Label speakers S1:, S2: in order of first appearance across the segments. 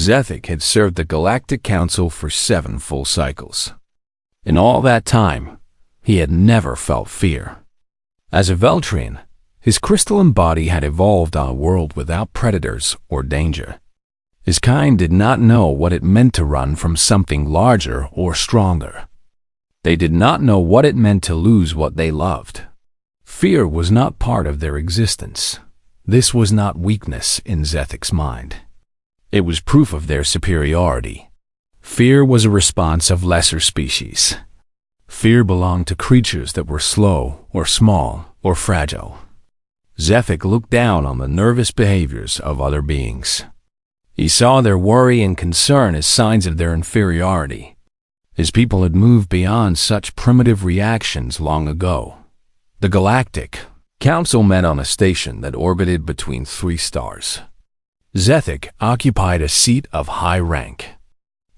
S1: Zethik had served the Galactic Council for 7 full cycles. In all that time, he had never felt fear. As a Veltrian, his crystalline body had evolved on a world without predators or danger. His kind did not know what it meant to run from something larger or stronger. They did not know what it meant to lose what they loved. Fear was not part of their existence. This was not weakness in Zethik's mind. It was proof of their superiority. Fear was a response of lesser species. Fear belonged to creatures that were slow or small or fragile. Zethik looked down on the nervous behaviors of other beings. He saw their worry and concern as signs of their inferiority. His people had moved beyond such primitive reactions long ago. The Galactic Council met on a station that orbited between 3 stars. Zethik occupied a seat of high rank.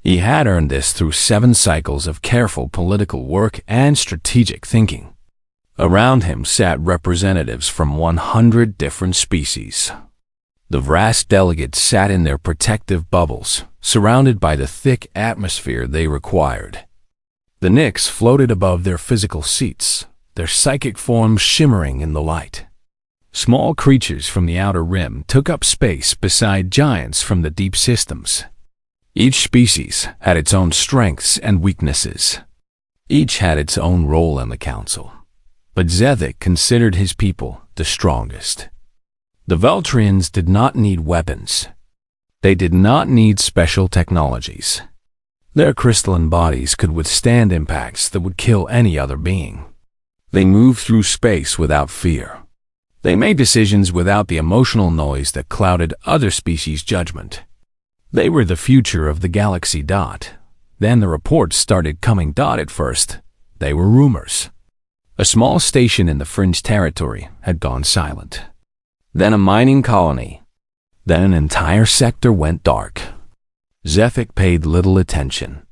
S1: He had earned this through 7 cycles of careful political work and strategic thinking. Around him sat representatives from 100 different species. The vast delegates sat in their protective bubbles, surrounded by the thick atmosphere they required. The Nyx floated above their physical seats, their psychic forms shimmering in the light. Small creatures from the outer rim took up space beside giants from the deep systems. Each species had its own strengths and weaknesses. Each had its own role in the council. But Zethik considered his people the strongest. The Veltrians did not need weapons. They did not need special technologies. Their crystalline bodies could withstand impacts that would kill any other being. They moved through space without fear. They made decisions without the emotional noise that clouded other species' judgment. They were the future of the galaxy. Then the reports started coming. At first, they were rumors. A small station in the fringe territory had gone silent. Then a mining colony. Then an entire sector went dark. Zethik paid little attention.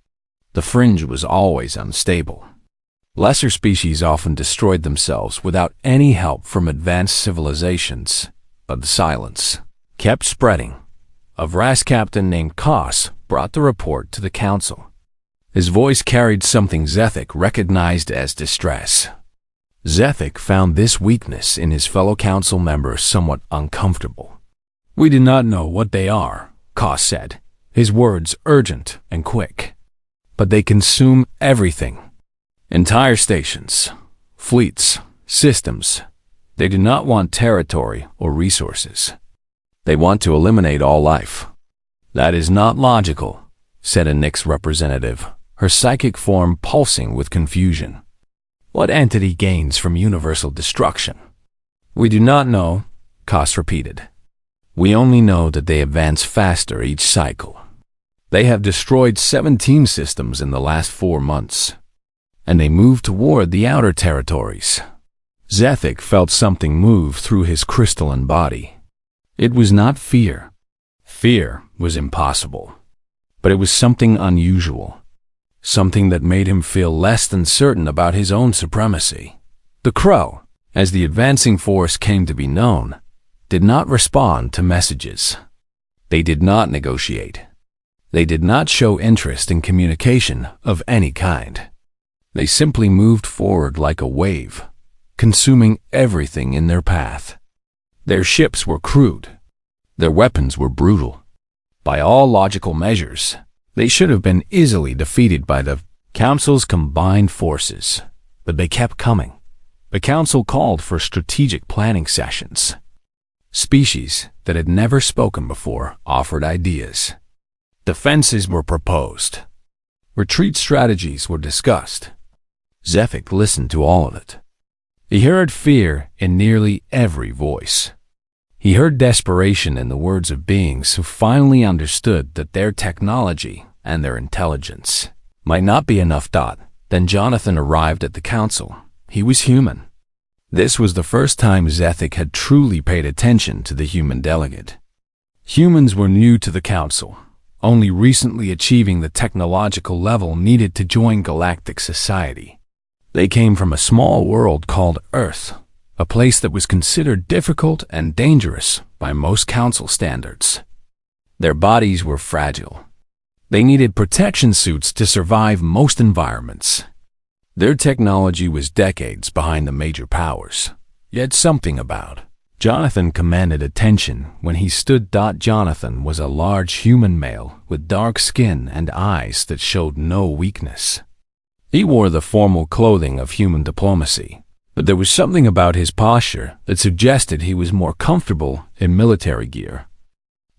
S1: The fringe was always unstable. Lesser species often destroyed themselves without any help from advanced civilizations, but the silence kept spreading. A Vras captain named Kos brought the report to the council. His voice carried something Zethik recognized as distress. Zethik found this weakness in his fellow council members somewhat uncomfortable. "We do not know what they are," Kos said, his words urgent and quick. "But they consume everything. Entire stations, fleets, systems. They do not want territory or resources. They want to eliminate all life." "That is not logical," said a Nyx representative, her psychic form pulsing with confusion. "What entity gains from universal destruction?" "We do not know," Kos repeated. "We only know that they advance faster each cycle. They have destroyed 17 systems in the last 4 months, and they move toward the outer territories." Zethik felt something move through his crystalline body. It was not fear. Fear was impossible. But it was something unusual. Something that made him feel less than certain about his own supremacy. The Crow, as the advancing force came to be known, did not respond to messages. They did not negotiate. They did not show interest in communication of any kind. They simply moved forward like a wave, consuming everything in their path. Their ships were crude. Their weapons were brutal. By all logical measures, they should have been easily defeated by the Council's combined forces, but they kept coming. The Council called for strategic planning sessions. Species that had never spoken before offered ideas. Defenses were proposed. Retreat strategies were discussed. Zethik listened to all of it. He heard fear in nearly every voice. He heard desperation in the words of beings who finally understood that their technology and their intelligence might not be enough. Then Jonathan arrived at the council. He was human. This was the first time Zethik had truly paid attention to the human delegate. Humans were new to the council, only recently achieving the technological level needed to join galactic society. They came from a small world called Earth, a place that was considered difficult and dangerous by most council standards. Their bodies were fragile. They needed protection suits to survive most environments. Their technology was decades behind the major powers. Yet something about Jonathan commanded attention when he stood. Jonathan was a large human male with dark skin and eyes that showed no weakness. He wore the formal clothing of human diplomacy, but there was something about his posture that suggested he was more comfortable in military gear.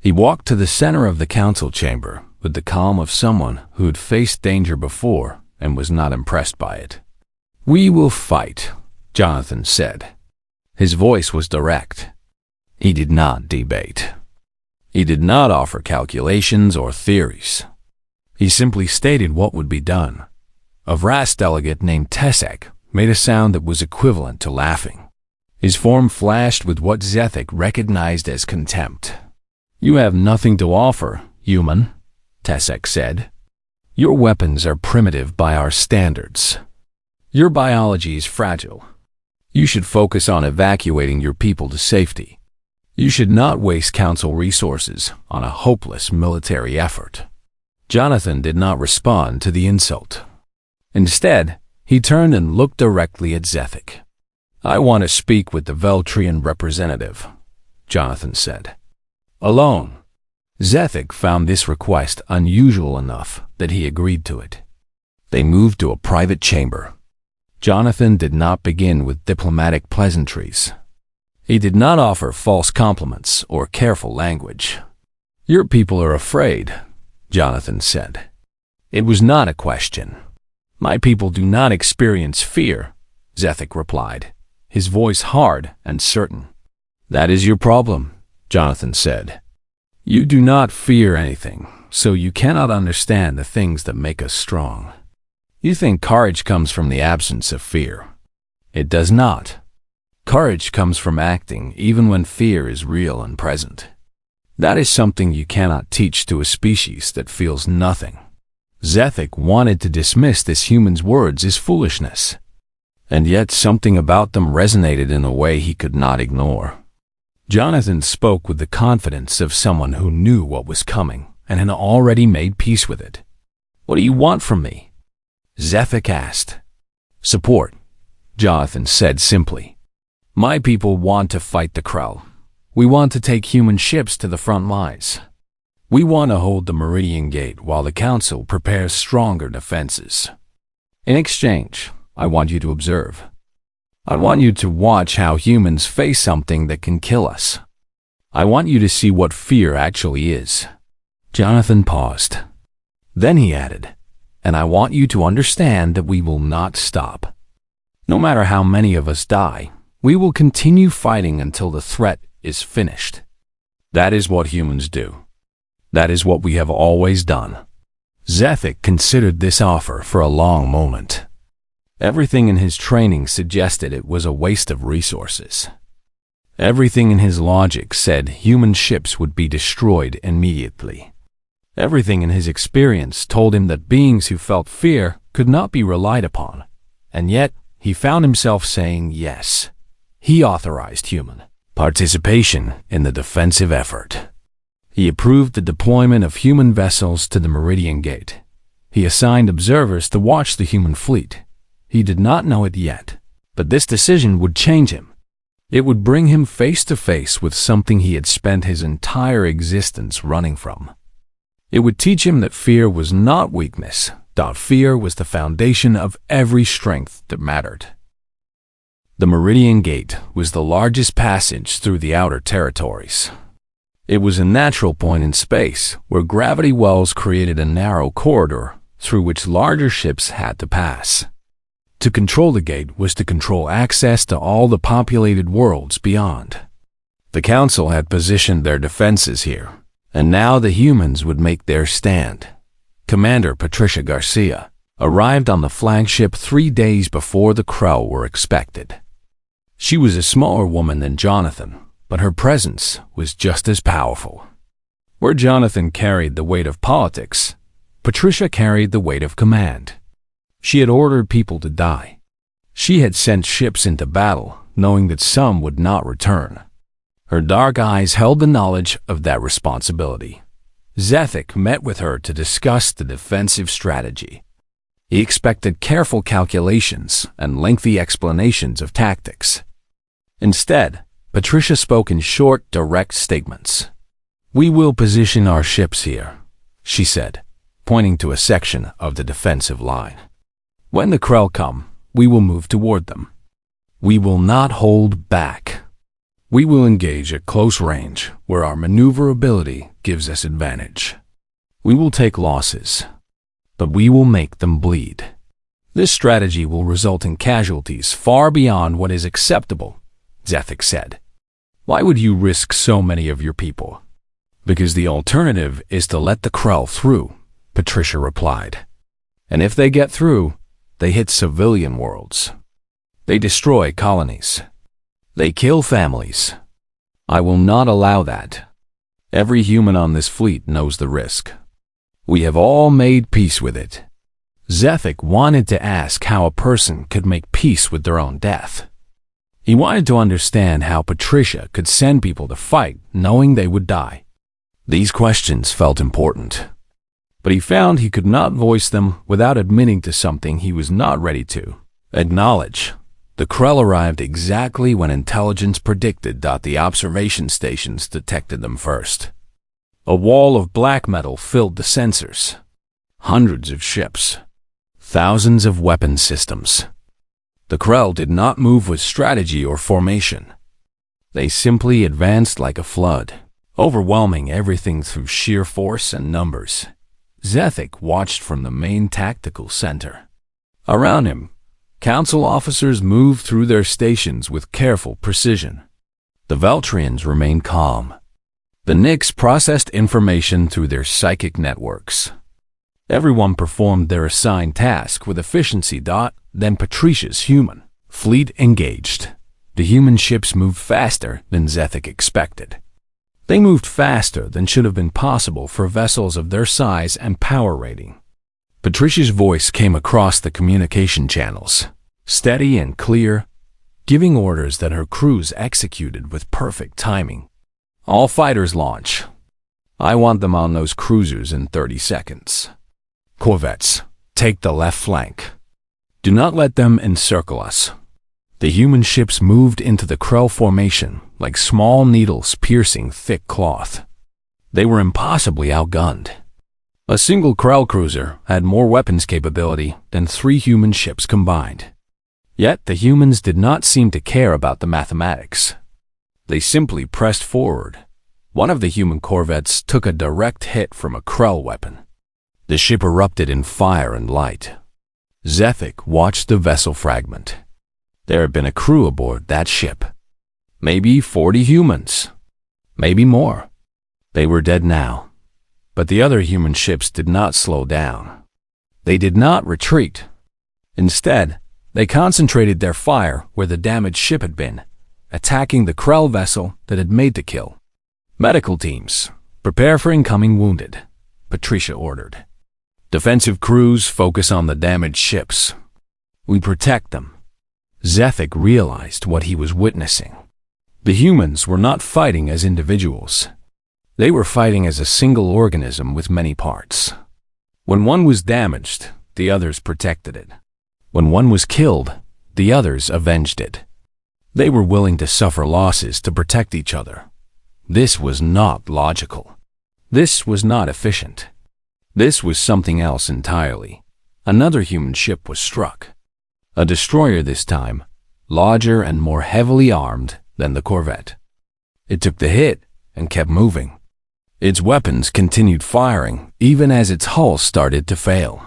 S1: He walked to the center of the council chamber with the calm of someone who had faced danger before and was not impressed by it. "We will fight," Jonathan said. His voice was direct. He did not debate. He did not offer calculations or theories. He simply stated what would be done. A Vras delegate named Tesek made a sound that was equivalent to laughing. His form flashed with what Zethek recognized as contempt. "You have nothing to offer, human," Tesek said. "Your weapons are primitive by our standards. Your biology is fragile. You should focus on evacuating your people to safety. You should not waste council resources on a hopeless military effort." Jonathan did not respond to the insult. Instead, he turned and looked directly at Zethek. "I want to speak with the Veltrian representative," Jonathan said. "Alone." Zethek found this request unusual enough that he agreed to it. They moved to a private chamber. Jonathan did not begin with diplomatic pleasantries. He did not offer false compliments or careful language. "Your people are afraid," Jonathan said. It was not a question. "My people do not experience fear," Zethek replied, his voice hard and certain. "That is your problem," Jonathan said. "You do not fear anything, so you cannot understand the things that make us strong. You think courage comes from the absence of fear. It does not. Courage comes from acting even when fear is real and present. That is something you cannot teach to a species that feels nothing." Zethek wanted to dismiss this human's words as foolishness, and yet something about them resonated in a way he could not ignore. Jonathan spoke with the confidence of someone who knew what was coming and had already made peace with it. "What do you want from me?" Zethek asked. "Support," Jonathan said simply. "My people want to fight the Krell. We want to take human ships to the front lines. We want to hold the Meridian Gate while the Council prepares stronger defenses. In exchange, I want you to observe. I want you to watch how humans face something that can kill us. I want you to see what fear actually is." Jonathan paused. Then he added, "And I want you to understand that we will not stop. No matter how many of us die, we will continue fighting until the threat is finished. That is what humans do. That is what we have always done." Zethek considered this offer for a long moment. Everything in his training suggested it was a waste of resources. Everything in his logic said human ships would be destroyed immediately. Everything in his experience told him that beings who felt fear could not be relied upon, and yet he found himself saying yes. He authorized human participation in the defensive effort. He approved the deployment of human vessels to the Meridian Gate. He assigned observers to watch the human fleet. He did not know it yet, but this decision would change him. It would bring him face to face with something he had spent his entire existence running from. It would teach him that fear was not weakness, that fear was the foundation of every strength that mattered. The Meridian Gate was the largest passage through the outer territories. It was a natural point in space where gravity wells created a narrow corridor through which larger ships had to pass. To control the gate was to control access to all the populated worlds beyond. The Council had positioned their defenses here, and now the humans would make their stand. Commander Patricia Garcia arrived on the flagship 3 days before the Krell were expected. She was a smaller woman than Jonathan, but her presence was just as powerful. Where Jonathan carried the weight of politics, Patricia carried the weight of command. She had ordered people to die. She had sent ships into battle, knowing that some would not return. Her dark eyes held the knowledge of that responsibility. Zethik met with her to discuss the defensive strategy. He expected careful calculations and lengthy explanations of tactics. Instead, Patricia spoke in short, direct statements. "We will position our ships here," she said, pointing to a section of the defensive line. "When the Krell come, we will move toward them. We will not hold back. We will engage at close range where our maneuverability gives us advantage. We will take losses, but we will make them bleed. This strategy will result in casualties far beyond what is acceptable," Zethik said. "Why would you risk so many of your people?" "Because the alternative is to let the Krell through," Patricia replied. "And if they get through, they hit civilian worlds. They destroy colonies. They kill families. I will not allow that. Every human on this fleet knows the risk. We have all made peace with it." Zethik wanted to ask how a person could make peace with their own death. He wanted to understand how Patricia could send people to fight knowing they would die. These questions felt important, but he found he could not voice them without admitting to something he was not ready to acknowledge. The Krell arrived exactly when intelligence predicted that the observation stations detected them first. A wall of black metal filled the sensors. Hundreds of ships. Thousands of weapon systems. The Krell did not move with strategy or formation. They simply advanced like a flood, overwhelming everything through sheer force and numbers. Zethik watched from the main tactical center. Around him, Council officers moved through their stations with careful precision. The Veltrians remained calm. The Nyx processed information through their psychic networks. Everyone performed their assigned task with efficiency. Then Patricia's human fleet engaged. The human ships moved faster than Zethik expected. They moved faster than should have been possible for vessels of their size and power rating. Patricia's voice came across the communication channels, steady and clear, giving orders that her crews executed with perfect timing. "All fighters launch. I want them on those cruisers in 30 seconds. Corvettes, take the left flank. Do not let them encircle us." The human ships moved into the Krell formation like small needles piercing thick cloth. They were impossibly outgunned. A single Krell cruiser had more weapons capability than 3 human ships combined. Yet the humans did not seem to care about the mathematics. They simply pressed forward. One of the human corvettes took a direct hit from a Krell weapon. The ship erupted in fire and light. Zethik watched the vessel fragment. There had been a crew aboard that ship. Maybe 40 humans. Maybe more. They were dead now. But the other human ships did not slow down. They did not retreat. Instead, they concentrated their fire where the damaged ship had been, attacking the Krell vessel that had made the kill. "Medical teams, prepare for incoming wounded," Patricia ordered. "Defensive crews focus on the damaged ships. We protect them." Zethik realized what he was witnessing. The humans were not fighting as individuals. They were fighting as a single organism with many parts. When one was damaged, the others protected it. When one was killed, the others avenged it. They were willing to suffer losses to protect each other. This was not logical. This was not efficient. This was something else entirely. Another human ship was struck. A destroyer this time, larger and more heavily armed than the corvette. It took the hit and kept moving. Its weapons continued firing even as its hull started to fail.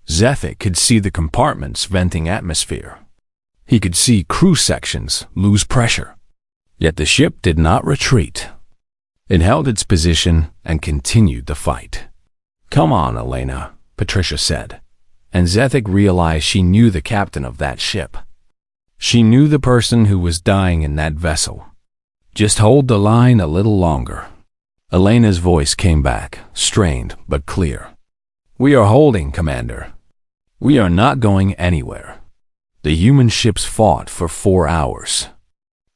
S1: Zethik could see the compartments venting atmosphere. He could see crew sections lose pressure. Yet the ship did not retreat. It held its position and continued the fight. "Come on, Elena," Patricia said, and Zethik realized she knew the captain of that ship. She knew the person who was dying in that vessel. "Just hold the line a little longer." Elena's voice came back, strained but clear. "We are holding, Commander. We are not going anywhere." The human ships fought for 4 hours.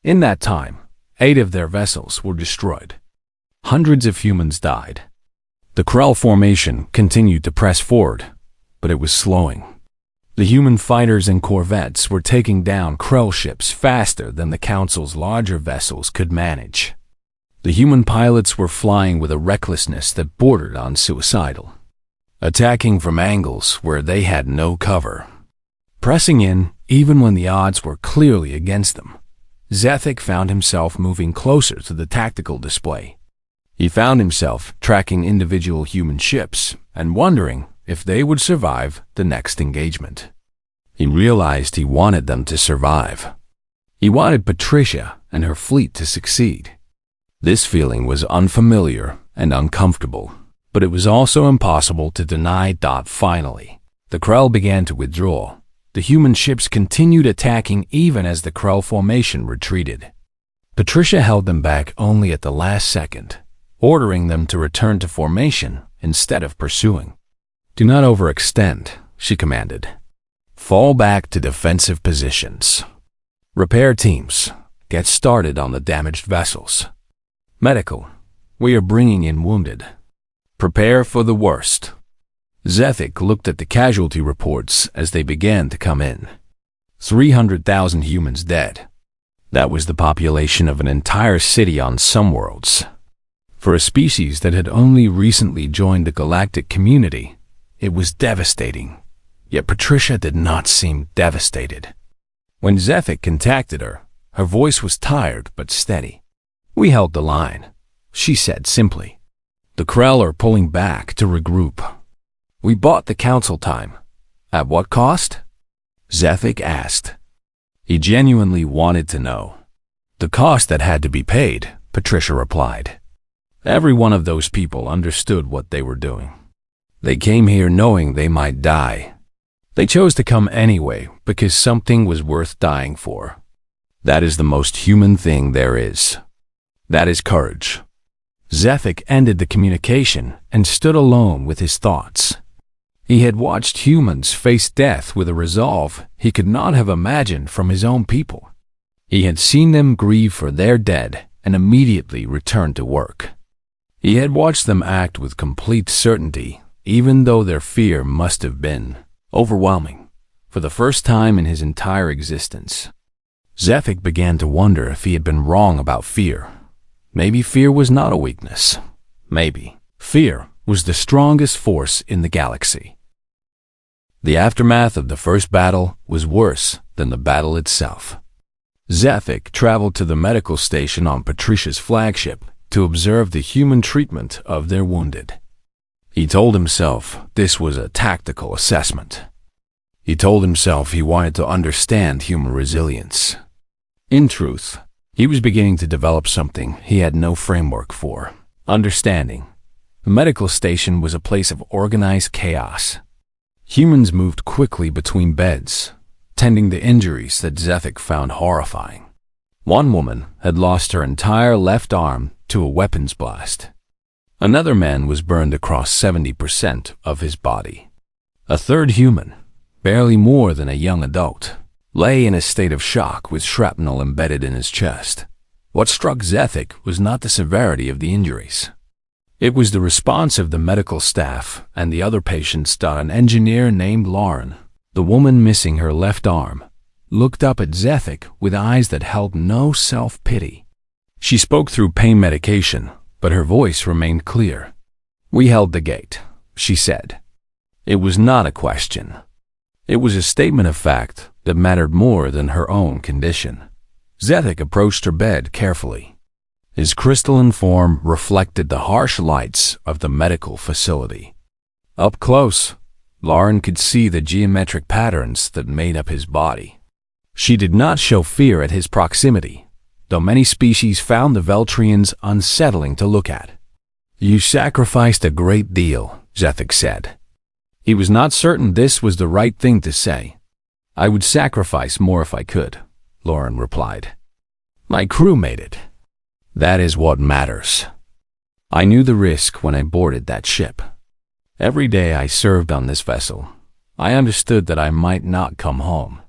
S1: In that time, 8 of their vessels were destroyed. Hundreds of humans died. The Krell formation continued to press forward, but it was slowing. The human fighters and corvettes were taking down Krell ships faster than the Council's larger vessels could manage. The human pilots were flying with a recklessness that bordered on suicidal, attacking from angles where they had no cover, pressing in even when the odds were clearly against them. Zethik found himself moving closer to the tactical display. He found himself tracking individual human ships and wondering if they would survive the next engagement. He realized he wanted them to survive. He wanted Patricia and her fleet to succeed. This feeling was unfamiliar and uncomfortable, but it was also impossible to deny. Finally, the Krell began to withdraw. The human ships continued attacking even as the Krell formation retreated. Patricia held them back only at the last second, ordering them to return to formation instead of pursuing. "Do not overextend," she commanded. "Fall back to defensive positions. Repair teams, get started on the damaged vessels. Medical, we are bringing in wounded. Prepare for the worst." Zethik looked at the casualty reports as they began to come in. 300,000 humans dead. That was the population of an entire city on some worlds. For a species that had only recently joined the galactic community, it was devastating. Yet Patricia did not seem devastated. When Zethik contacted her, her voice was tired but steady. "We held the line," she said simply. "The Krell are pulling back to regroup. We bought the Council time. At what cost?" Zethik asked. He genuinely wanted to know. "The cost that had to be paid," Patricia replied. "Every one of those people understood what they were doing. They came here knowing they might die. They chose to come anyway because something was worth dying for. That is the most human thing there is. That is courage." Zethik ended the communication and stood alone with his thoughts. He had watched humans face death with a resolve he could not have imagined from his own people. He had seen them grieve for their dead and immediately return to work. He had watched them act with complete certainty, even though their fear must have been overwhelming for the first time in his entire existence. Zethik began to wonder if he had been wrong about fear. Maybe fear was not a weakness. Maybe fear was the strongest force in the galaxy. The aftermath of the first battle was worse than the battle itself. Zethik traveled to the medical station on Patricia's flagship to observe the human treatment of their wounded. He told himself this was a tactical assessment. He told himself he wanted to understand human resilience. In truth, he was beginning to develop something he had no framework for: understanding. The medical station was a place of organized chaos. Humans moved quickly between beds, tending to injuries that Zethik found horrifying. One woman had lost her entire left arm to a weapons blast. Another man was burned across 70% of his body. A third human, barely more than a young adult, lay in a state of shock with shrapnel embedded in his chest. What struck Zethik was not the severity of the injuries. It was the response of the medical staff and the other patients. An engineer named Lauren, the woman missing her left arm, looked up at Zethik with eyes that held no self-pity. She spoke through pain medication, but her voice remained clear. "We held the gate," she said. It was not a question. It was a statement of fact that mattered more than her own condition. Zethik approached her bed carefully. His crystalline form reflected the harsh lights of the medical facility. Up close, Lauren could see the geometric patterns that made up his body. She did not show fear at his proximity, though many species found the Veltrians unsettling to look at. "You sacrificed a great deal," Zethik said. He was not certain this was the right thing to say. "I would sacrifice more if I could," Lauren replied. "My crew made it. That is what matters. I knew the risk when I boarded that ship. Every day I served on this vessel, I understood that I might not come home.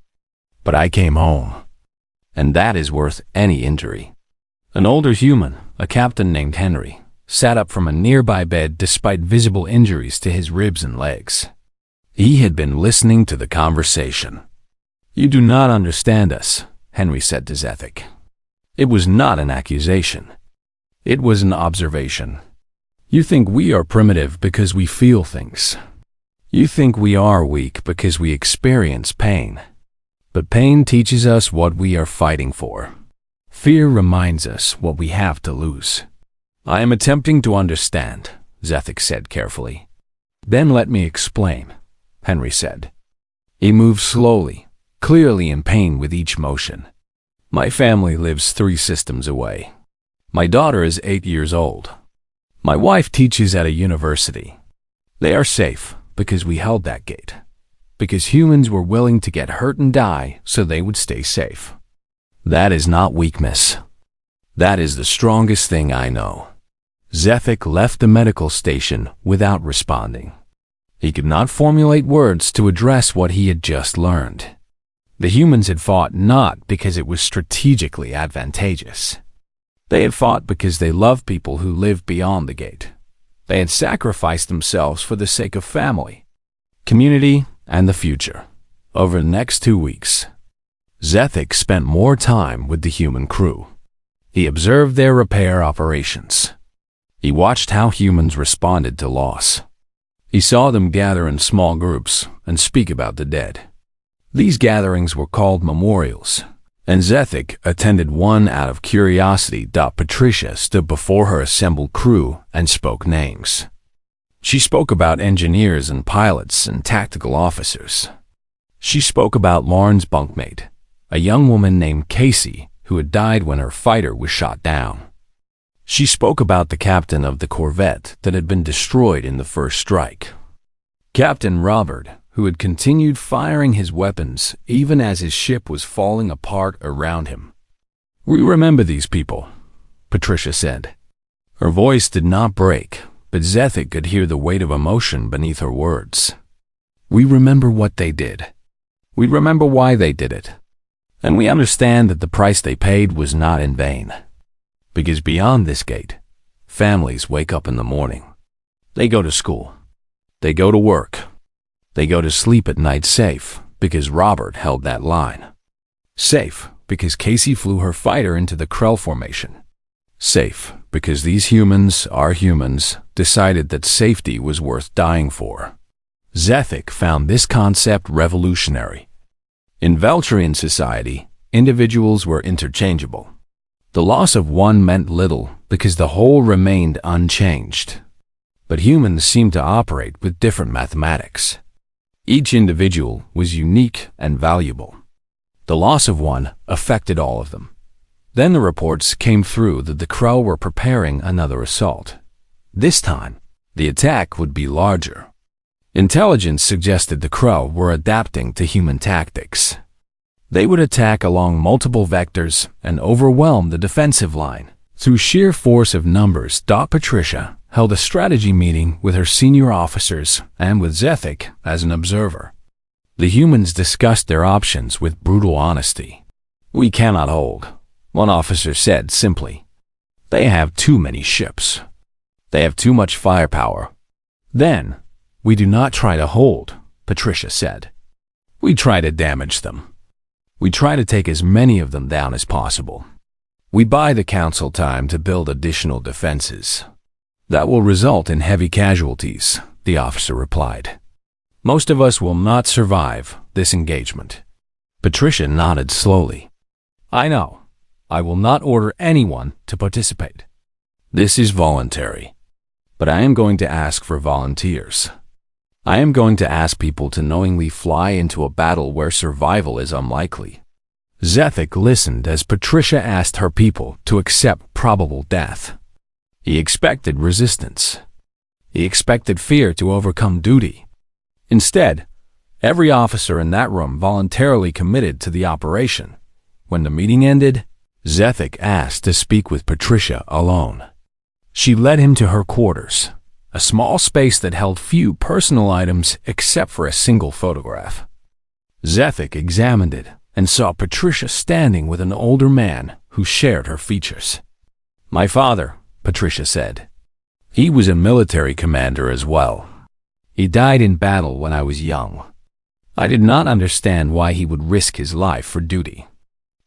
S1: But I came home, and that is worth any injury." An older human, a captain named Henry, sat up from a nearby bed despite visible injuries to his ribs and legs. He had been listening to the conversation. "You do not understand us," Henry said to Zethik. It was not an accusation. It was an observation. "You think we are primitive because we feel things. You think we are weak because we experience pain. But pain teaches us what we are fighting for. Fear reminds us what we have to lose." "I am attempting to understand," Zethik said carefully. "Then let me explain," Henry said. He moved slowly, clearly in pain with each motion. "My family lives 3 systems away. My daughter is 8 years old. My wife teaches at a university. They are safe because we held that gate. Because humans were willing to get hurt and die so they would stay safe. That is not weakness. That is the strongest thing I know." Zethik left the medical station without responding. He could not formulate words to address what he had just learned. The humans had fought not because it was strategically advantageous. They had fought because they loved people who lived beyond the gate. They had sacrificed themselves for the sake of family, community, and the future. Over the next 2 weeks, Zethik spent more time with the human crew. He observed their repair operations. He watched how humans responded to loss. He saw them gather in small groups and speak about the dead. These gatherings were called memorials, and Zethik attended one out of curiosity. Patricia stood before her assembled crew and spoke names. She spoke about engineers and pilots and tactical officers. She spoke about Lauren's bunkmate, a young woman named Casey who had died when her fighter was shot down. She spoke about the captain of the corvette that had been destroyed in the first strike, Captain Robert, who had continued firing his weapons even as his ship was falling apart around him. "We remember these people," Patricia said. Her voice did not break, but Zethik could hear the weight of emotion beneath her words. "We remember what they did. We remember why they did it. And we understand that the price they paid was not in vain. Because beyond this gate, families wake up in the morning. They go to school. They go to work. They go to sleep at night safe because Robert held that line. Safe because Casey flew her fighter into the Krell formation. Safe because these humans, our humans, decided that safety was worth dying for." Zethik found this concept revolutionary. In Veltrian society, individuals were interchangeable. The loss of one meant little because the whole remained unchanged. But humans seemed to operate with different mathematics. Each individual was unique and valuable. The loss of one affected all of them. Then the reports came through that the Krell were preparing another assault. This time, the attack would be larger. Intelligence suggested the Krell were adapting to human tactics. They would attack along multiple vectors and overwhelm the defensive line. Through sheer force of numbers, Patricia held a strategy meeting with her senior officers and with Zethik as an observer. The humans discussed their options with brutal honesty. "We cannot hold," one officer said simply. "They have too many ships. They have too much firepower." "Then, we do not try to hold," Patricia said. "We try to damage them. We try to take as many of them down as possible. We buy the council time to build additional defenses. That will result in heavy casualties," the officer replied. "Most of us will not survive this engagement." Patricia nodded slowly. "I know. I will not order anyone to participate. This is voluntary. But I am going to ask for volunteers. I am going to ask people to knowingly fly into a battle where survival is unlikely." Zethik listened as Patricia asked her people to accept probable death. He expected resistance. He expected fear to overcome duty. Instead, every officer in that room voluntarily committed to the operation. When the meeting ended, Zethik asked to speak with Patricia alone. She led him to her quarters, a small space that held few personal items except for a single photograph. Zethik examined it and saw Patricia standing with an older man who shared her features. "My father," Patricia said. He was a military commander as well. He died in battle when I was young. I did not understand why he would risk his life for duty.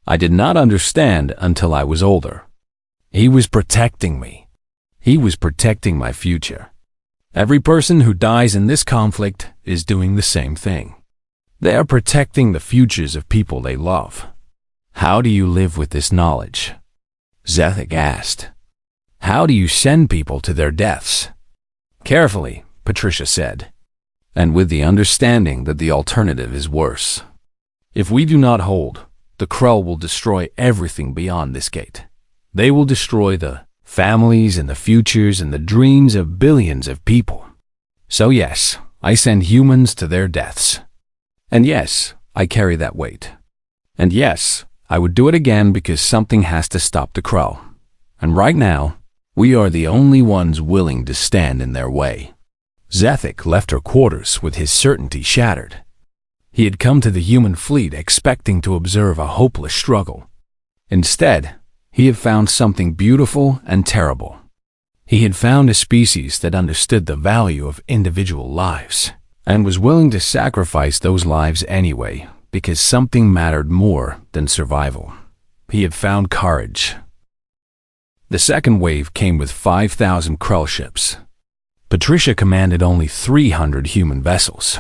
S1: I did not understand until I was older. He was protecting me. He was protecting my future. Every person who dies in this conflict is doing the same thing. They are protecting the futures of people they love. How do you live with this knowledge? Zethik asked. How do you send people to their deaths? Carefully, Patricia said, and with the understanding that the alternative is worse. If we do not hold, the Krell will destroy everything beyond this gate. They will destroy the families and the futures and the dreams of billions of people. So yes, I send humans to their deaths. And yes, I carry that weight. And yes, I would do it again because something has to stop the Krell. And right now, we are the only ones willing to stand in their way. Zethik left her quarters with his certainty shattered. He had come to the human fleet expecting to observe a hopeless struggle. Instead, he had found something beautiful and terrible. He had found a species that understood the value of individual lives and was willing to sacrifice those lives anyway because something mattered more than survival. He had found courage. The second wave came with 5,000 Krell ships. Patricia commanded only 300 human vessels.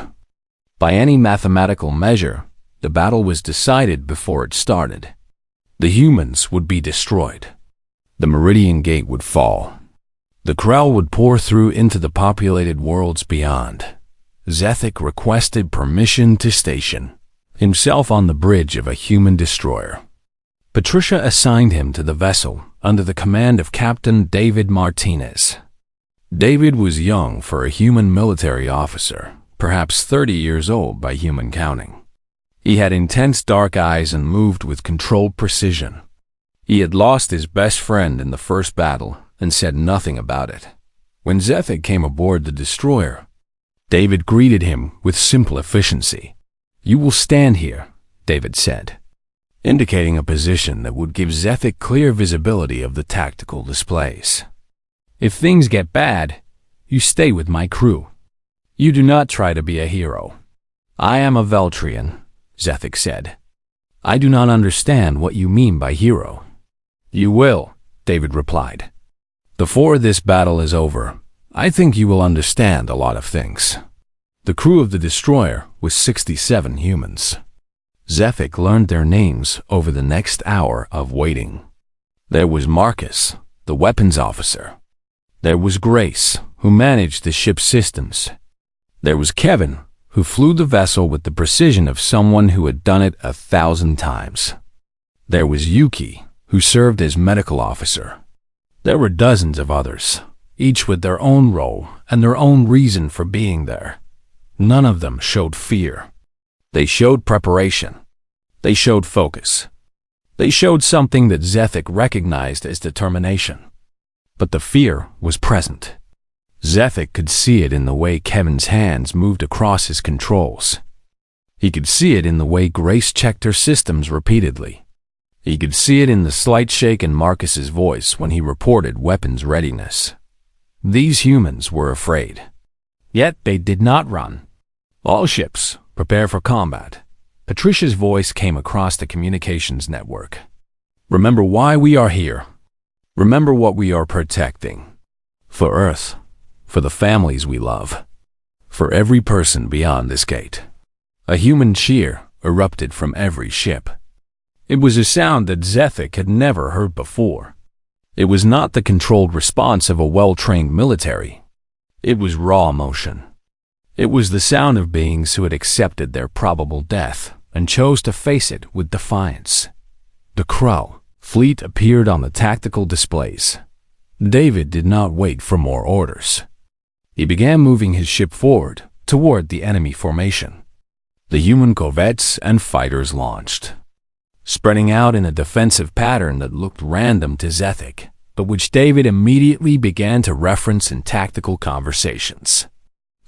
S1: By any mathematical measure, the battle was decided before it started. The humans would be destroyed. The Meridian Gate would fall. The Krell would pour through into the populated worlds beyond. Zethik requested permission to station himself on the bridge of a human destroyer. Patricia assigned him to the vessel under the command of Captain David Martinez. David was young for a human military officer, perhaps 30 years old by human counting. He had intense dark eyes and moved with controlled precision. He had lost his best friend in the first battle and said nothing about it. When Zethik came aboard the destroyer, David greeted him with simple efficiency. "You will stand here," David said, indicating a position that would give Zethik clear visibility of the tactical displays. "If things get bad, you stay with my crew. You do not try to be a hero." "I am a Veltrian," Zethik said. "I do not understand what you mean by hero." "You will," David replied. "Before this battle is over, I think you will understand a lot of things." The crew of the destroyer was 67 humans. Zethik learned their names over the next hour of waiting. There was Marcus, the weapons officer. There was Grace, who managed the ship's systems. There was Kevin, who flew the vessel with the precision of someone who had done it 1,000 times. There was Yuki, who served as medical officer. There were dozens of others, each with their own role and their own reason for being there. None of them showed fear. They showed preparation. They showed focus. They showed something that Zethik recognized as determination. But the fear was present. Zethik could see it in the way Kevin's hands moved across his controls. He could see it in the way Grace checked her systems repeatedly. He could see it in the slight shake in Marcus's voice when he reported weapons readiness. These humans were afraid. Yet they did not run. "All ships, prepare for combat." Patricia's voice came across the communications network. "Remember why we are here. Remember what we are protecting. For Earth, for the families we love, for every person beyond this gate." A human cheer erupted from every ship. It was a sound that Zethik had never heard before. It was not the controlled response of a well-trained military. It was raw emotion. It was the sound of beings who had accepted their probable death and chose to face it with defiance. The Krell fleet appeared on the tactical displays. David did not wait for more orders. He began moving his ship forward toward the enemy formation. The human corvettes and fighters launched, spreading out in a defensive pattern that looked random to Zethik, but which David immediately began to reference in tactical conversations.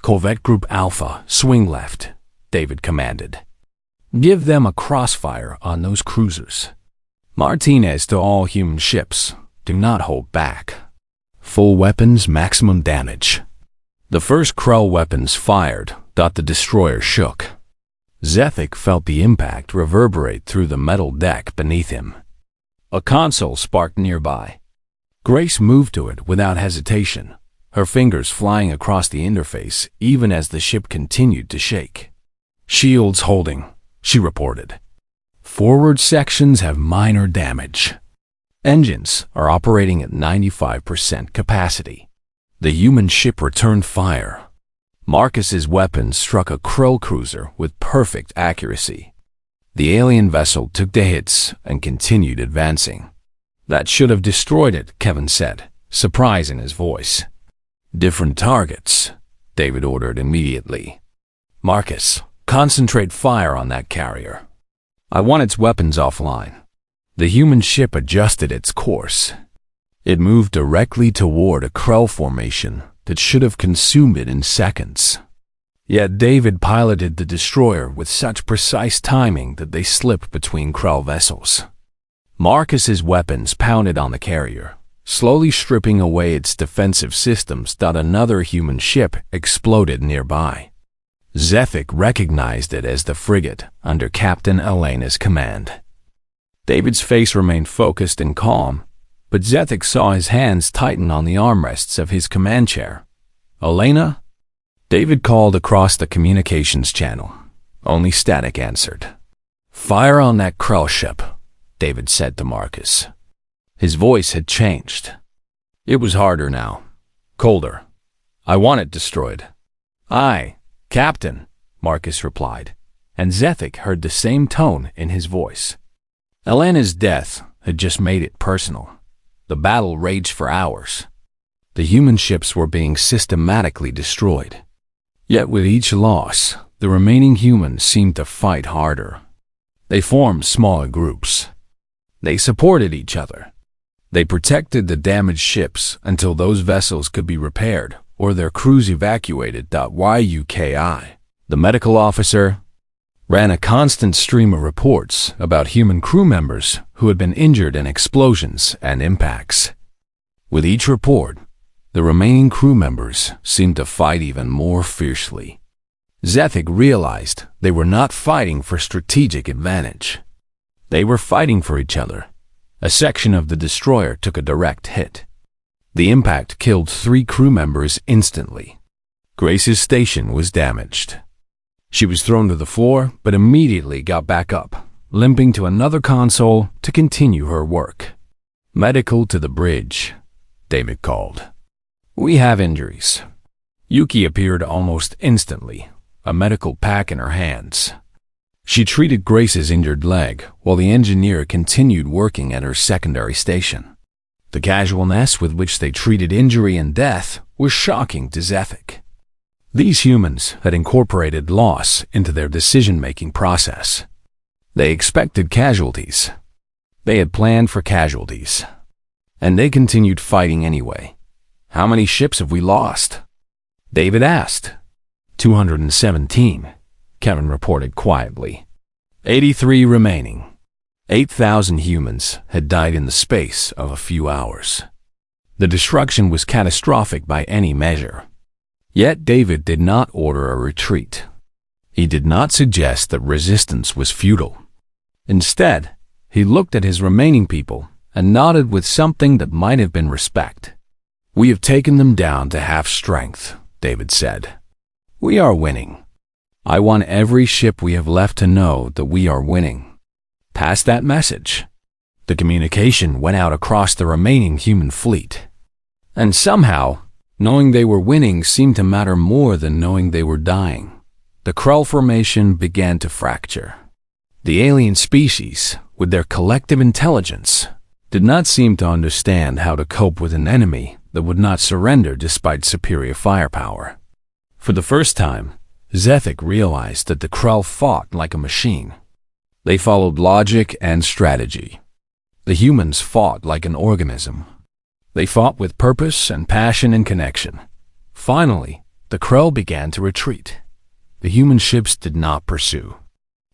S1: "Corvette Group Alpha, swing left," David commanded. "Give them a crossfire on those cruisers." Martinez to all human ships, "Do not hold back. Full weapons, maximum damage. The first Krell weapons fired, the destroyer shook. Zethik felt the impact reverberate through the metal deck beneath him. A console sparked nearby. Grace moved to it without hesitation, her fingers flying across the interface even as the ship continued to shake. "Shields holding," she reported. "Forward sections have minor damage. Engines are operating at 95% capacity." The human ship returned fire. Marcus's weapon struck a Krell cruiser with perfect accuracy. The alien vessel took the hits and continued advancing. "That should have destroyed it," Kevin said, surprise in his voice. "Different targets," David ordered immediately. "Marcus, concentrate fire on that carrier. I want its weapons offline." The human ship adjusted its course. It moved directly toward a Krell formation that should have consumed it in seconds. Yet David piloted the destroyer with such precise timing that they slipped between Krell vessels. Marcus's weapons pounded on the carrier, slowly stripping away its defensive systems. Another human ship exploded nearby. Zethik recognized it as the frigate under Captain Elena's command. David's face remained focused and calm, but Zethik saw his hands tighten on the armrests of his command chair. "Elena?" David called across the communications channel. Only static answered. "Fire on that Krell ship," David said to Marcus. His voice had changed. It was harder now. Colder. "I want it destroyed." "Aye, Captain," Marcus replied, and Zethik heard the same tone in his voice. Elena's death had just made it personal. The battle raged for hours. The human ships were being systematically destroyed. Yet with each loss, the remaining humans seemed to fight harder. They formed smaller groups. They supported each other. They protected the damaged ships until those vessels could be repaired or their crews evacuated. YUKI, the medical officer, ran a constant stream of reports about human crew members who had been injured in explosions and impacts. With each report, the remaining crew members seemed to fight even more fiercely. Zethik realized they were not fighting for strategic advantage. They were fighting for each other. A section of the destroyer took a direct hit. The impact killed 3 crew members instantly. Grace's station was damaged. She was thrown to the floor, but immediately got back up, limping to another console to continue her work. "Medical to the bridge," David called. "We have injuries." Yuki appeared almost instantly, a medical pack in her hands. She treated Grace's injured leg while the engineer continued working at her secondary station. The casualness with which they treated injury and death was shocking to Zethik. These humans had incorporated loss into their decision-making process. They expected casualties. They had planned for casualties. And they continued fighting anyway. "How many ships have we lost?" David asked. 217, Kevin reported quietly. 83 remaining. 8,000 humans had died in the space of a few hours. The destruction was catastrophic by any measure. Yet David did not order a retreat. He did not suggest that resistance was futile. Instead, he looked at his remaining people and nodded with something that might have been respect. "We have taken them down to half strength," David said. "We are winning. I want every ship we have left to know that we are winning. Pass that message." The communication went out across the remaining human fleet. And somehow, knowing they were winning seemed to matter more than knowing they were dying. The Krell formation began to fracture. The alien species, with their collective intelligence, did not seem to understand how to cope with an enemy that would not surrender despite superior firepower. For the first time, Zethik realized that the Krell fought like a machine. They followed logic and strategy. The humans fought like an organism. They fought with purpose and passion and connection. Finally, the Krell began to retreat. The human ships did not pursue.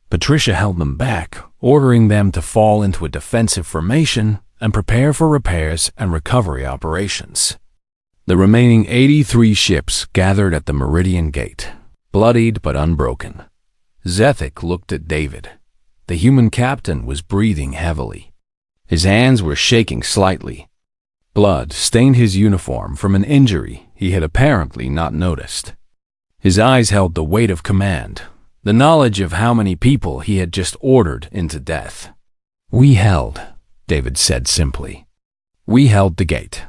S1: Patricia held them back, ordering them to fall into a defensive formation and prepare for repairs and recovery operations. The remaining 83 ships gathered at the Meridian Gate, bloodied but unbroken. Zethik looked at David. The human captain was breathing heavily. His hands were shaking slightly. Blood stained his uniform from an injury he had apparently not noticed. His eyes held the weight of command, the knowledge of how many people he had just ordered into death. "We held," David said simply. "We held the gate."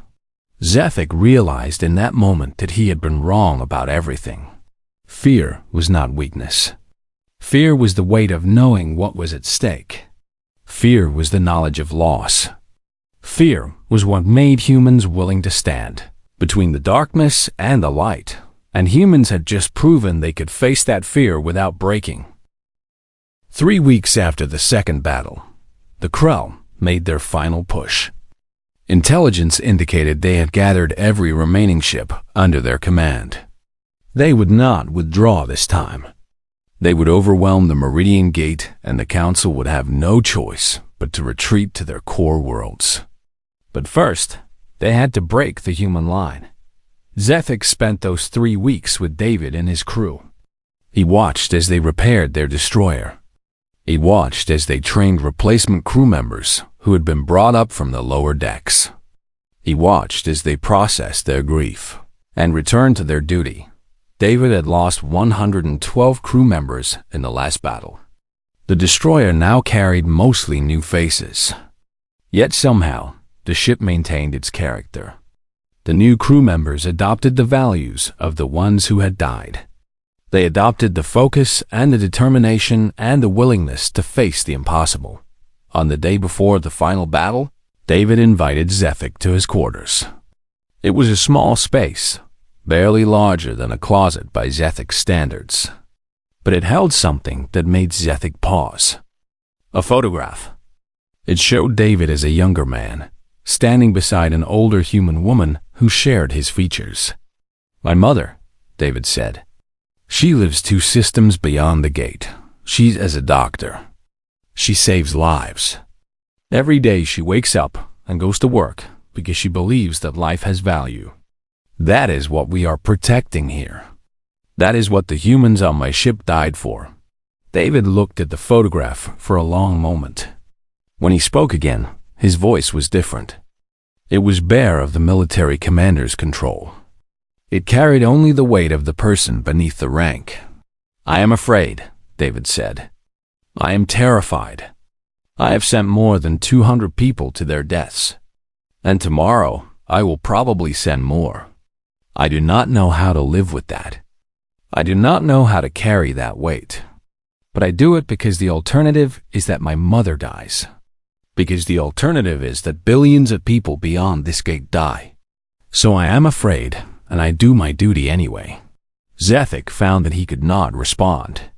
S1: Zethik realized in that moment that he had been wrong about everything. Fear was not weakness. Fear was the weight of knowing what was at stake. Fear was the knowledge of loss. Fear was what made humans willing to stand between the darkness and the light, and humans had just proven they could face that fear without breaking. 3 weeks after the second battle, the Krell made their final push. Intelligence indicated they had gathered every remaining ship under their command. They would not withdraw this time. They would overwhelm the Meridian Gate, and the Council would have no choice but to retreat to their core worlds. But first, they had to break the human line. Zethik spent those 3 weeks with David and his crew. He watched as they repaired their destroyer. He watched as they trained replacement crew members who had been brought up from the lower decks. He watched as they processed their grief and returned to their duty. David had lost 112 crew members in the last battle. The destroyer now carried mostly new faces. Yet somehow, the ship maintained its character. The new crew members adopted the values of the ones who had died. They adopted the focus and the determination and the willingness to face the impossible. On the day before the final battle, David invited Zethik to his quarters. It was a small space, barely larger than a closet by Zethik's standards. But it held something that made Zethik pause. A photograph. It showed David as a younger man, standing beside an older human woman who shared his features. "My mother," David said. "She lives 2 systems beyond the gate. She's as a doctor. She saves lives. Every day she wakes up and goes to work because she believes that life has value. That is what we are protecting here. That is what the humans on my ship died for." David looked at the photograph for a long moment. When he spoke again, his voice was different. It was bare of the military commander's control. It carried only the weight of the person beneath the rank. "I am afraid," David said. "I am terrified. I have sent more than 200 people to their deaths. And tomorrow, I will probably send more. I do not know how to live with that. I do not know how to carry that weight. But I do it because the alternative is that my mother dies. Because the alternative is that billions of people beyond this gate die. So I am afraid, and I do my duty anyway." Zethik found that he could not respond.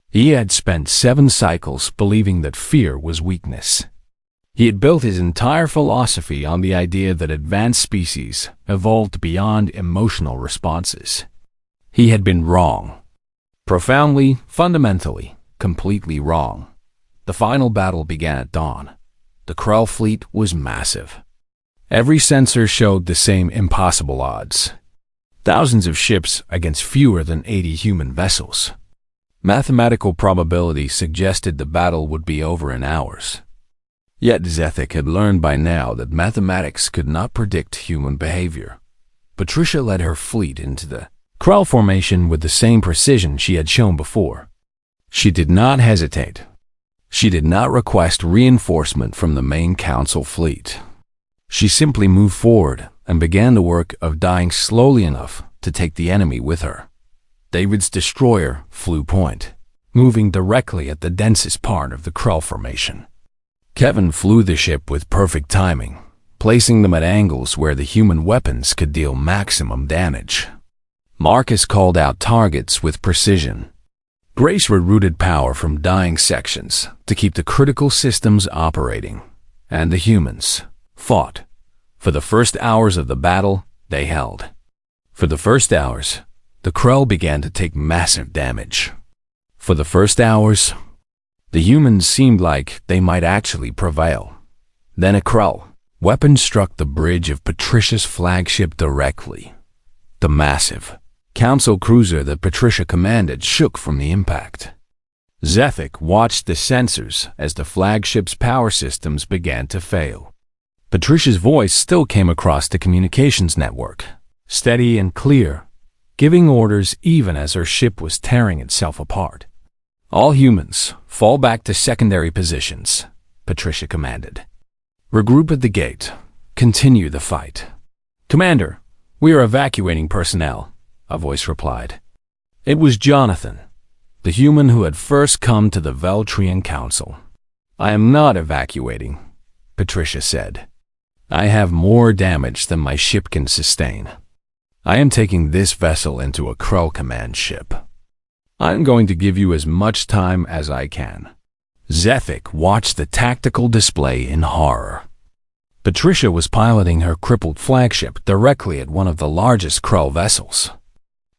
S1: He had spent 7 cycles believing that fear was weakness. He had built his entire philosophy on the idea that advanced species evolved beyond emotional responses. He had been wrong. Profoundly, fundamentally, completely wrong. The final battle began at dawn. The Krell fleet was massive. Every sensor showed the same impossible odds. Thousands of ships against fewer than 80 human vessels. Mathematical probability suggested the battle would be over in hours. Yet Zethik had learned by now that mathematics could not predict human behavior. Patricia led her fleet into the Krell formation with the same precision she had shown before. She did not hesitate. She did not request reinforcement from the main Council fleet. She simply moved forward and began the work of dying slowly enough to take the enemy with her. David's destroyer flew point, moving directly at the densest part of the Krell formation. Kevin flew the ship with perfect timing, placing them at angles where the human weapons could deal maximum damage. Marcus called out targets with precision. Grace rerouted power from dying sections to keep the critical systems operating, and the humans fought. For the first hours of the battle, they held. For the first hours, the Krell began to take massive damage. For the first hours, the humans seemed like they might actually prevail. Then a Krell, weapons struck the bridge of Patricia's flagship directly. The massive council cruiser that Patricia commanded shook from the impact. Zethik watched the sensors as the flagship's power systems began to fail. Patricia's voice still came across the communications network, steady and clear, giving orders even as her ship was tearing itself apart. "All humans, fall back to secondary positions," Patricia commanded. "Regroup at the gate. Continue the fight." "Commander, we are evacuating personnel," a voice replied. It was Jonathan, the human who had first come to the Veltrian Council. "I am not evacuating," Patricia said. "I have more damage than my ship can sustain. I am taking this vessel into a Krell command ship. I'm going to give you as much time as I can." Zethik watched the tactical display in horror. Patricia was piloting her crippled flagship directly at one of the largest Krell vessels.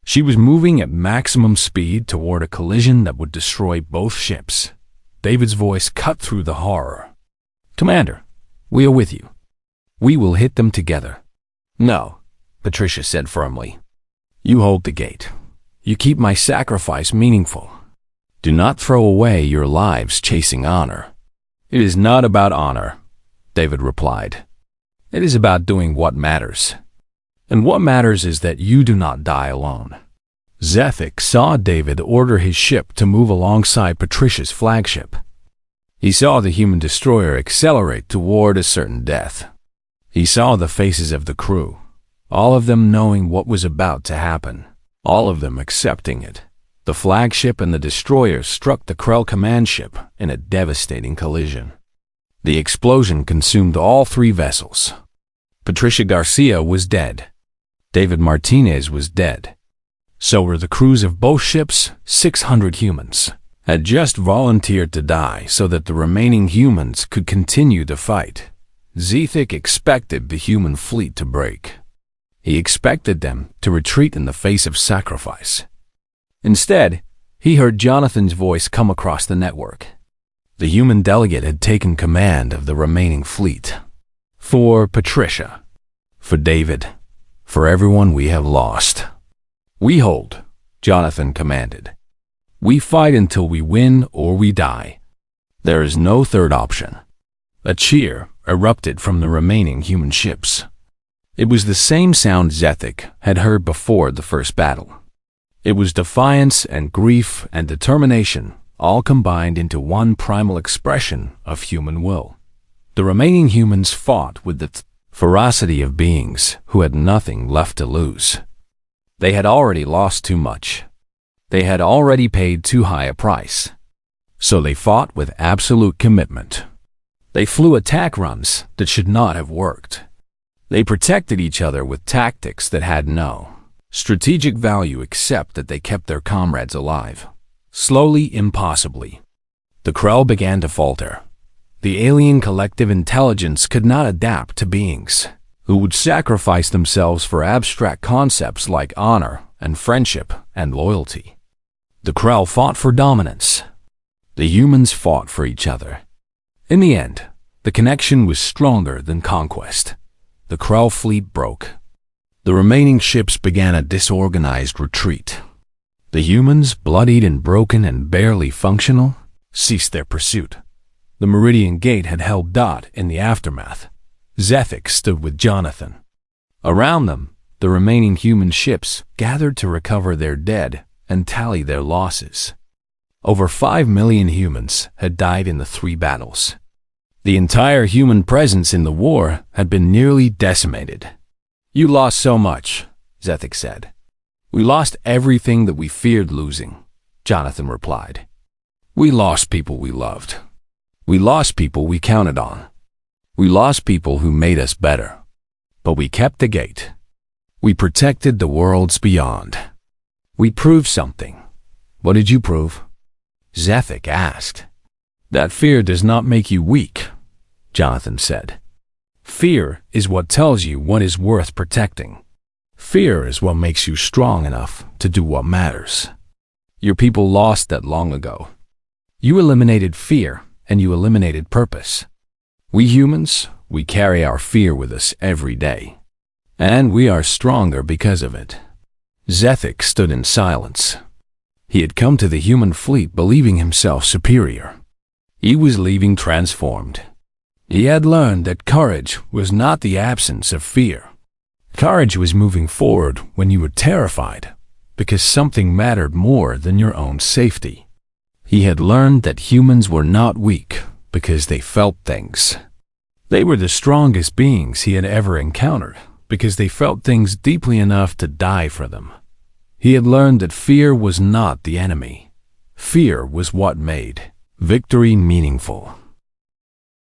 S1: She was moving at maximum speed toward a collision that would destroy both ships. David's voice cut through the horror. "Commander, we are with you. We will hit them together." "No," Patricia said firmly. "You hold the gate. You keep my sacrifice meaningful. Do not throw away your lives chasing honor." "It is not about honor," David replied. "It is about doing what matters. And what matters is that you do not die alone." Zethik saw David order his ship to move alongside Patricia's flagship. He saw the human destroyer accelerate toward a certain death. He saw the faces of the crew, all of them knowing what was about to happen, all of them accepting it. The flagship and the destroyer struck the Krell command ship in a devastating collision. The explosion consumed all three vessels. Patricia Garcia was dead. David Martinez was dead. So were the crews of both ships. 600 humans had just volunteered to die so that the remaining humans could continue to fight. Zethik expected the human fleet to break. He expected them to retreat in the face of sacrifice. Instead, he heard Jonathan's voice come across the network. The human delegate had taken command of the remaining fleet. "For Patricia, for David, for everyone we have lost. We hold," Jonathan commanded. "We fight until we win or we die. There is no third option." A cheer erupted from the remaining human ships. It was the same sound Zethik had heard before the first battle. It was defiance and grief and determination, all combined into one primal expression of human will. The remaining humans fought with the ferocity of beings who had nothing left to lose. They had already lost too much. They had already paid too high a price. So they fought with absolute commitment. They flew attack runs that should not have worked. They protected each other with tactics that had no strategic value except that they kept their comrades alive. Slowly, impossibly, the Krell began to falter. The alien collective intelligence could not adapt to beings who would sacrifice themselves for abstract concepts like honor and friendship and loyalty. The Krell fought for dominance. The humans fought for each other. In the end, the connection was stronger than conquest. The Krell fleet broke. The remaining ships began a disorganized retreat. The humans, bloodied and broken and barely functional, ceased their pursuit. The Meridian Gate had held Dot in the aftermath. Zethik stood with Jonathan. Around them, the remaining human ships gathered to recover their dead and tally their losses. Over 5 million humans had died in the 3 battles. The entire human presence in the war had been nearly decimated. "You lost so much," Zethik said. "We lost everything that we feared losing," Jonathan replied. "We lost people we loved. We lost people we counted on. We lost people who made us better. But we kept the gate. We protected the worlds beyond. We proved something." "What did you prove?" Zethik asked. "That fear does not make you weak," Jonathan said. "Fear is what tells you what is worth protecting. Fear is what makes you strong enough to do what matters. Your people lost that long ago. You eliminated fear and you eliminated purpose. We humans, we carry our fear with us every day. And we are stronger because of it. Zethik stood in silence. He had come to the human fleet believing himself superior. He was leaving transformed. He had learned that courage was not the absence of fear. Courage was moving forward when you were terrified, because something mattered more than your own safety. He had learned that humans were not weak because they felt things. They were the strongest beings he had ever encountered because they felt things deeply enough to die for them. He had learned that fear was not the enemy. Fear was what made victory meaningful.